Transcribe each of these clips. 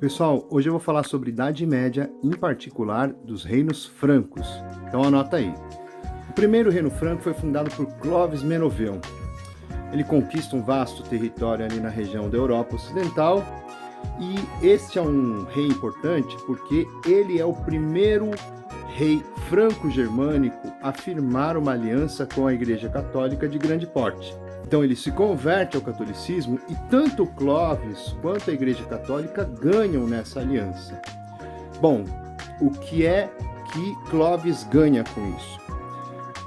Pessoal, hoje eu vou falar sobre Idade Média, em particular dos reinos francos. Então anota aí. O primeiro reino franco foi fundado por Clovis Meroveu. Ele conquista um vasto território ali na região da Europa Ocidental e este é um rei importante porque ele é o primeiro rei franco-germânico a firmar uma aliança com a Igreja Católica de grande porte. Então ele se converte ao catolicismo e tanto Clovis quanto a Igreja Católica ganham nessa aliança. Bom, o que é que Clovis ganha com isso?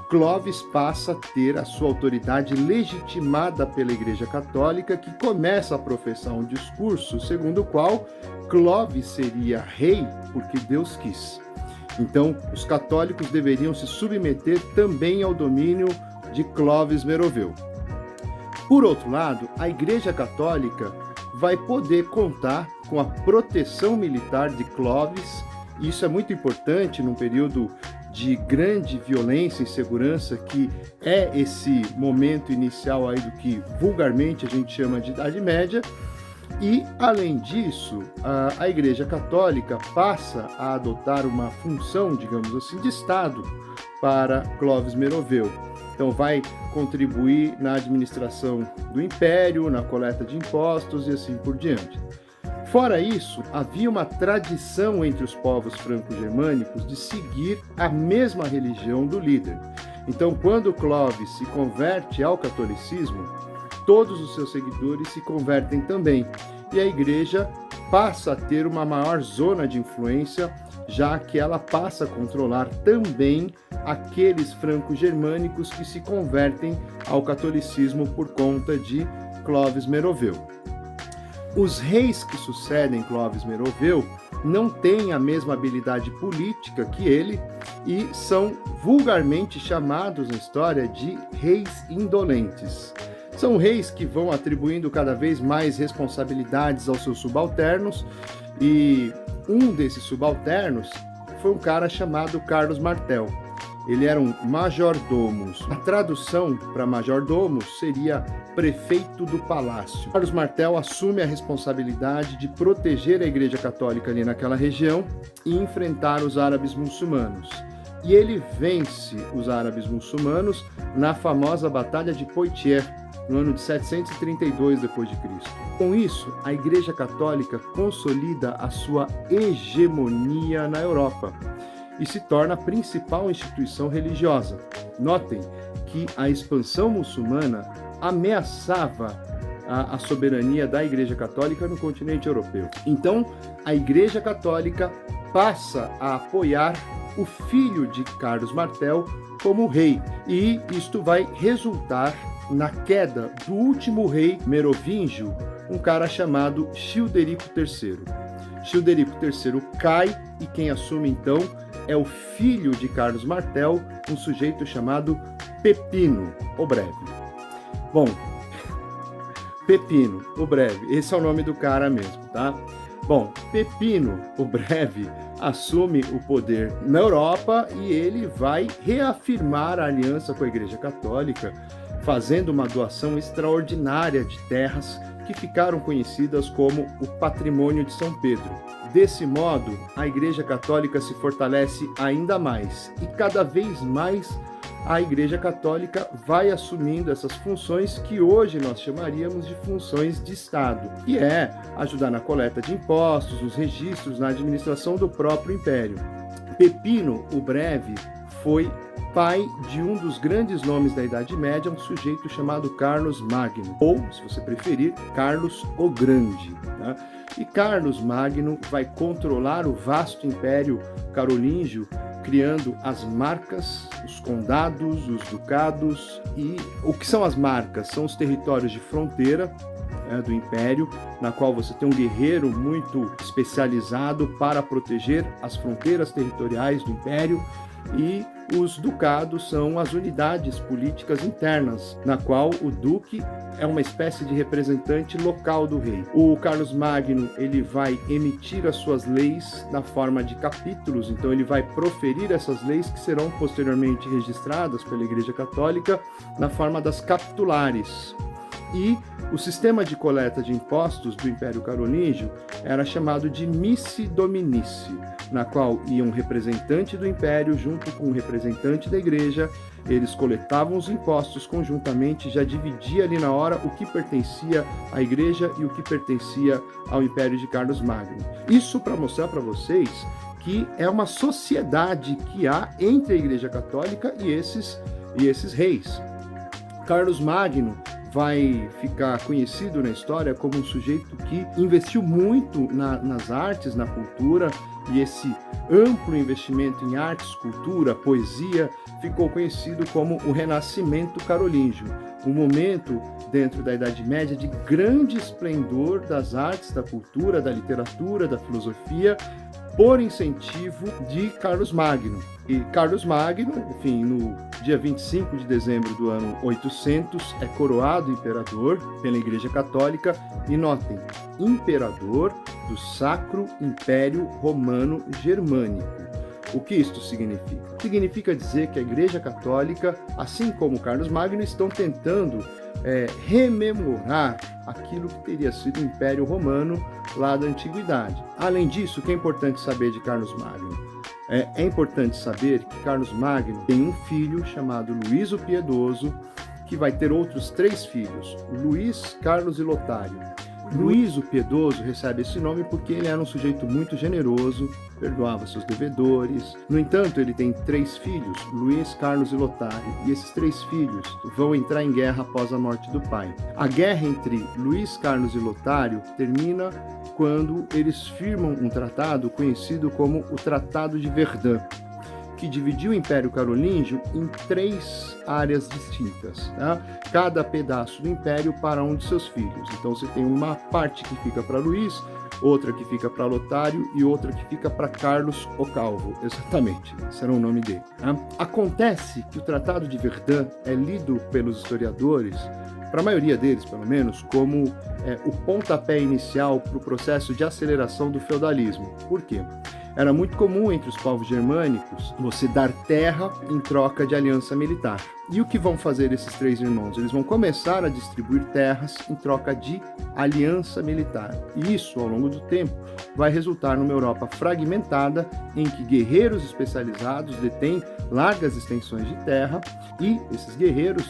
Clovis passa a ter a sua autoridade legitimada pela Igreja Católica, que começa a professar um discurso segundo o qual Clovis seria rei porque Deus quis. Então, os católicos deveriam se submeter também ao domínio de Clovis Meroveu. Por outro lado, a Igreja Católica vai poder contar com a proteção militar de Clovis. Isso é muito importante num período de grande violência e insegurança, que é esse momento inicial aí do que vulgarmente a gente chama de Idade Média. E, além disso, a Igreja Católica passa a adotar uma função, digamos assim, de Estado para Clovis Meroveu. Então vai contribuir na administração do império, na coleta de impostos e assim por diante. Fora isso, havia uma tradição entre os povos franco-germânicos de seguir a mesma religião do líder. Então, quando Clovis se converte ao catolicismo, todos os seus seguidores se convertem também. E a igreja passa a ter uma maior zona de influência, já que ela passa a controlar também aqueles franco-germânicos que se convertem ao catolicismo por conta de Clovis Meroveu. Os reis que sucedem Clovis Meroveu não têm a mesma habilidade política que ele e são vulgarmente chamados na história de reis indolentes. São reis que vão atribuindo cada vez mais responsabilidades aos seus subalternos e um desses subalternos foi um cara chamado Carlos Martel. Ele era um majordomus. A tradução para majordomus seria prefeito do palácio. Carlos Martel assume a responsabilidade de proteger a Igreja Católica ali naquela região e enfrentar os árabes muçulmanos. E ele vence os árabes muçulmanos na famosa Batalha de Poitiers, no ano de 732 d.C. Com isso, a Igreja Católica consolida a sua hegemonia na Europa e se torna a principal instituição religiosa. Notem que a expansão muçulmana ameaçava a soberania da Igreja Católica no continente europeu. Então, a Igreja Católica passa a apoiar o filho de Carlos Martel como rei, e isto vai resultar na queda do último rei merovingio, um cara chamado Childerico III. Childerico III cai e quem assume então é o filho de Carlos Martel, um sujeito chamado Pepino o Breve. Bom, Pepino o Breve, esse é o nome do cara mesmo, tá? Bom, Pepino o Breve assume o poder na Europa e ele vai reafirmar a aliança com a Igreja Católica, fazendo uma doação extraordinária de terras que ficaram conhecidas como o Patrimônio de São Pedro. Desse modo, a Igreja Católica se fortalece ainda mais e cada vez mais a Igreja Católica vai assumindo essas funções que hoje nós chamaríamos de funções de Estado, que é ajudar na coleta de impostos, nos registros, na administração do próprio império. Pepino o Breve foi pai de um dos grandes nomes da Idade Média, um sujeito chamado Carlos Magno, ou, se você preferir, Carlos o Grande. Tá? E Carlos Magno vai controlar o vasto império carolíngio, criando as marcas, os condados, os ducados. E o que são as marcas? São os territórios de fronteira do império, na qual você tem um guerreiro muito especializado para proteger as fronteiras territoriais do império, e os ducados são as unidades políticas internas, na qual o duque é uma espécie de representante local do rei. O Carlos Magno, ele vai emitir as suas leis na forma de capítulos, então ele vai proferir essas leis que serão posteriormente registradas pela Igreja Católica na forma das capitulares. E O sistema de coleta de impostos do Império Carolíngio era chamado de missi dominici, na qual ia um representante do Império junto com um representante da Igreja. Eles coletavam os impostos conjuntamente, já dividia ali na hora o que pertencia à Igreja e o que pertencia ao Império de Carlos Magno. Isso para mostrar para vocês que é uma sociedade que há entre a Igreja Católica e esses reis. Carlos Magno vai ficar conhecido na história como um sujeito que investiu muito nas artes, na cultura, e esse amplo investimento em artes, cultura, poesia, ficou conhecido como o Renascimento Carolíngio, um momento dentro da Idade Média de grande esplendor das artes, da cultura, da literatura, da filosofia, por incentivo de Carlos Magno. E Carlos Magno, enfim, no dia 25 de dezembro do ano 800, é coroado imperador pela Igreja Católica e, notem, imperador do Sacro Império Romano Germânico. O que isto significa? Significa dizer que a Igreja Católica, assim como Carlos Magno, estão tentando rememorar aquilo que teria sido o Império Romano lá da Antiguidade. Além disso, o que é importante saber de Carlos Magno? É importante saber que Carlos Magno tem um filho chamado Luís o Piedoso, que vai ter outros 3 filhos, Luís, Carlos e Lotário. Luís o Piedoso recebe esse nome porque ele era um sujeito muito generoso, perdoava seus devedores. No entanto, ele tem 3 filhos, Luís, Carlos e Lotário, e esses 3 filhos vão entrar em guerra após a morte do pai. A guerra entre Luís, Carlos e Lotário termina quando eles firmam um tratado conhecido como o Tratado de Verdun, que dividiu o Império Carolíngio em 3 áreas distintas, tá? Cada pedaço do Império para um de seus filhos. Então você tem uma parte que fica para Luís, outra que fica para Lotário e outra que fica para Carlos o Calvo, exatamente, esse era o nome dele. Tá? Acontece que o Tratado de Verdun é lido pelos historiadores, para a maioria deles pelo menos, como o pontapé inicial para o processo de aceleração do feudalismo. Por quê? Era muito comum entre os povos germânicos você dar terra em troca de aliança militar. E o que vão fazer esses 3 irmãos? Eles vão começar a distribuir terras em troca de aliança militar. E isso, ao longo do tempo, vai resultar numa Europa fragmentada, em que guerreiros especializados detêm largas extensões de terra, e esses guerreiros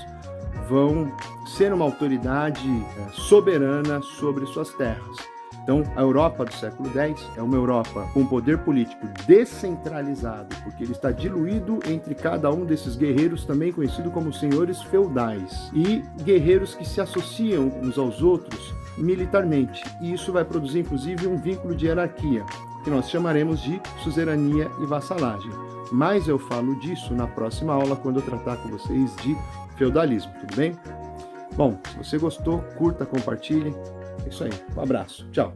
vão ser uma autoridade soberana sobre suas terras. Então, a Europa do século X é uma Europa com poder político descentralizado, porque ele está diluído entre cada um desses guerreiros, também conhecido como senhores feudais, e guerreiros que se associam uns aos outros militarmente. E isso vai produzir, inclusive, um vínculo de hierarquia, que nós chamaremos de suzerania e vassalagem. Mas eu falo disso na próxima aula, quando eu tratar com vocês de feudalismo, tudo bem? Bom, se você gostou, curta, compartilhe. É isso aí. Um abraço. Tchau.